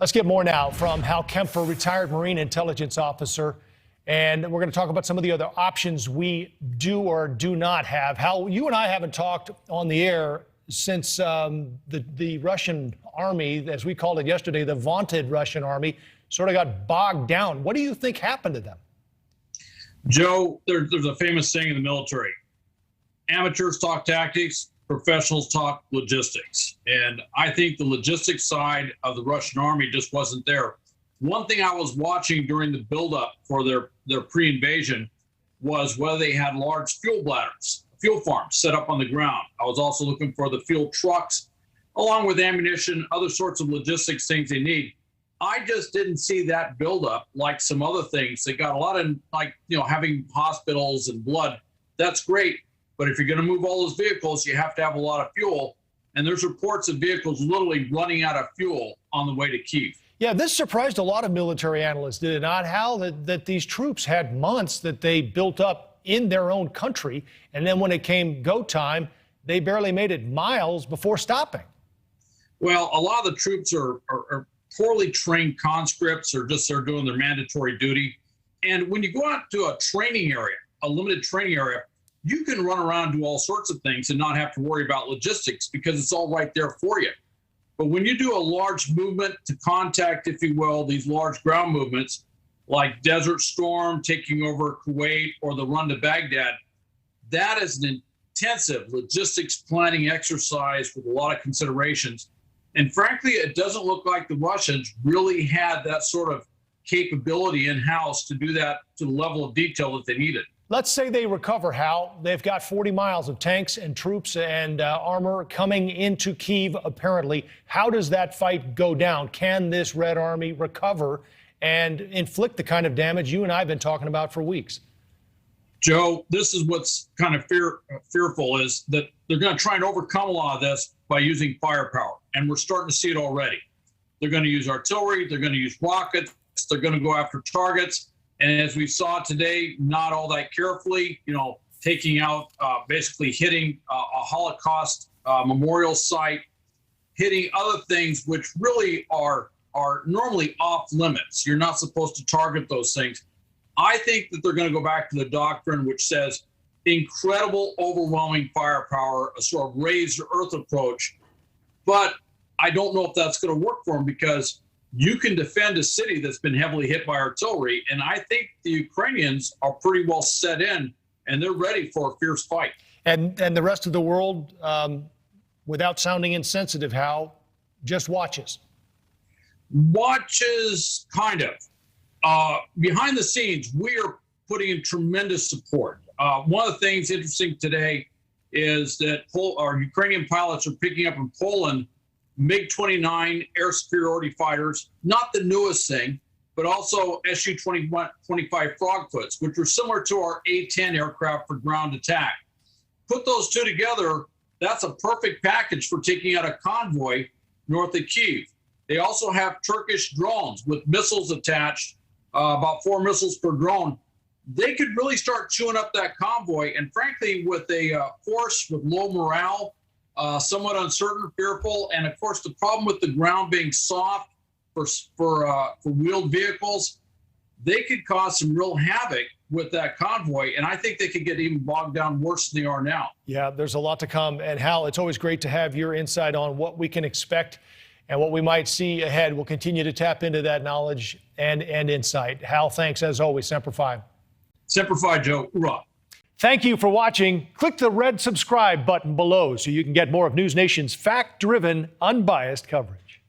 Let's get more now from Hal Kempfer, retired Marine intelligence officer. And we're going to talk about some of the other options we do or do not have. Hal, you and I haven't talked on the air since the Russian army, as we called it yesterday, the vaunted Russian army, sort of got bogged down. What do you think happened to them? Joe, there's a famous saying in the military: amateurs talk tactics, professionals talk logistics. And I think the logistics side of the Russian army just wasn't there. One thing I was watching during the buildup for their pre-invasion was whether they had large fuel bladders, fuel farms set up on the ground. I was also looking for the fuel trucks, along with ammunition, other sorts of logistics things they need. I just didn't see that buildup like some other things. They got a lot of, having hospitals and blood. That's great. But if you're going to move all those vehicles, you have to have a lot of fuel. And there's reports of vehicles literally running out of fuel on the way to Kyiv. Yeah, this surprised a lot of military analysts, did it not, Hal, that these troops had months that they built up in their own country. And then when it came go time, they barely made it miles before stopping. Well, a lot of the troops are poorly trained conscripts, or just they're doing their mandatory duty. And when you go out to a training area, a limited training area, you can run around and do all sorts of things and not have to worry about logistics because it's all right there for you. But when you do a large movement to contact, if you will, these large ground movements like Desert Storm taking over Kuwait or the run to Baghdad, that is an intensive logistics planning exercise with a lot of considerations. And frankly, it doesn't look like the Russians really had that sort of capability in-house to do that to the level of detail that they needed. Let's say they recover, Hal. They've got 40 miles of tanks and troops and armor coming into Kyiv, apparently. How does that fight go down? Can this Red Army recover and inflict the kind of damage you and I have been talking about for weeks? Joe, this is what's kind of fearful, is that they're going to try and overcome a lot of this by using firepower. And we're starting to see it already. They're going to use artillery. They're going to use rockets. They're going to go after targets. And as we saw today, not all that carefully, taking out, basically hitting a Holocaust memorial site, hitting other things which really are normally off limits. You're not supposed to target those things. I think that they're going to go back to the doctrine which says incredible, overwhelming firepower, a sort of raised earth approach. But I don't know if that's going to work for them, because you can defend a city that's been heavily hit by artillery. And I think the Ukrainians are pretty well set in, and they're ready for a fierce fight. And the rest of the world, without sounding insensitive, Hal, just watches. Watches, kind of. Behind the scenes, we are putting in tremendous support. One of the things interesting today is that our Ukrainian pilots are picking up in Poland MiG-29 air superiority fighters, not the newest thing, but also Su-25 Frogfoots, which are similar to our A-10 aircraft for ground attack. Put those two together, that's a perfect package for taking out a convoy north of Kyiv. They also have Turkish drones with missiles attached, about 4 missiles per drone. They could really start chewing up that convoy. And frankly, with a force with low morale, somewhat uncertain, fearful, and of course the problem with the ground being soft for wheeled vehicles, they could cause some real havoc with that convoy, and I think they could get even bogged down worse than they are now. Yeah, there's a lot to come. And Hal, it's always great to have your insight on what we can expect and what we might see ahead. We'll continue to tap into that knowledge and insight. Hal, thanks as always. Semper Fi. Semper Fi, Joe. Hoorah. Thank you for watching. Click the red subscribe button below so you can get more of NewsNation's fact-driven, unbiased coverage.